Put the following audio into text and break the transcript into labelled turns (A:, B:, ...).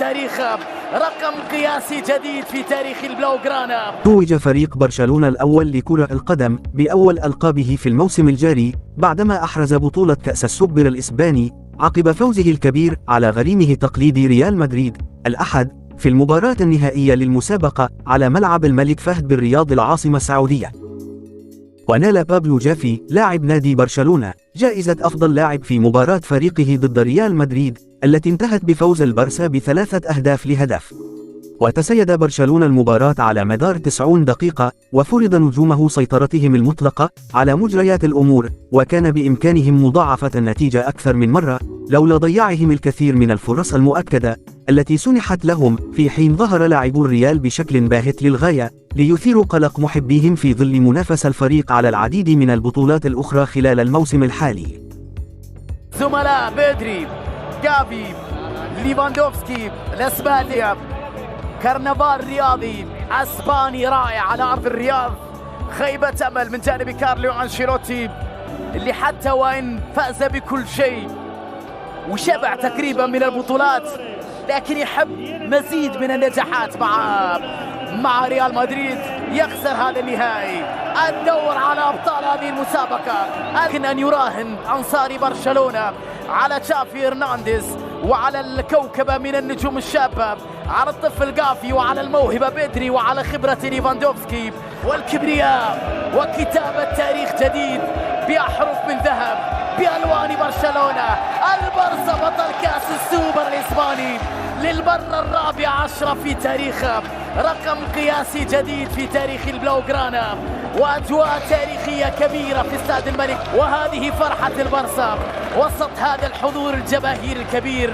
A: التاريخ، رقم قياسي جديد في تاريخ البلاوغرانا.
B: توج فريق برشلونة الأول لكرة القدم بأول ألقابه في الموسم الجاري بعدما أحرز بطولة كأس السوبر الإسباني عقب فوزه الكبير على غريمه التقليدي ريال مدريد الأحد في المباراة النهائية للمسابقة على ملعب الملك فهد بالرياض العاصمة السعودية. ونال بابلو جافي لاعب نادي برشلونة جائزة أفضل لاعب في مباراة فريقه ضد ريال مدريد التي انتهت بفوز البارسا ب3-1. وتسيد برشلونة المباراة على مدار 90 دقيقة وفرض نجومه سيطرتهم المطلقة على مجريات الأمور، وكان بإمكانهم مضاعفة النتيجة أكثر من مرة لولا ضياعهم الكثير من الفرص المؤكدة التي سنحت لهم، في حين ظهر لاعبو الريال بشكل باهت للغاية ليثيروا قلق محبيهم في ظل منافسة الفريق على العديد من البطولات الأخرى خلال الموسم الحالي.
A: زملاء بيدري، جافي، ليفاندوفسكي، الاسباني، كرنفال رياضي اسباني رائع على ارض الرياض. خيبة امل من جانب كارلو انشيلوتي اللي حتى وان فاز بكل شيء وشبع تقريبا من البطولات، لكن يحب مزيد من النجاحات مع ريال مدريد. يخسر هذا النهائي، الدور على ابطال هذه المسابقة. لكن ان يراهن انصاري برشلونة على تشافي هرنانديز وعلى الكوكبة من النجوم الشابة، على الطفل جافي وعلى الموهبة بيدري وعلى خبرة ليفاندوفسكي والكبرياء وكتابة تاريخ جديد بأحرف من ذهب بألوان برشلونة. البارسا بطل كأس السوبر الإسباني للمرة الرابعة عشرة في تاريخه، رقم قياسي جديد في تاريخ البلاوغرانا، وأجواء تاريخية كبيرة في استاد الملك. وهذه فرحة البارسا وسط هذا الحضور الجماهيري الكبير.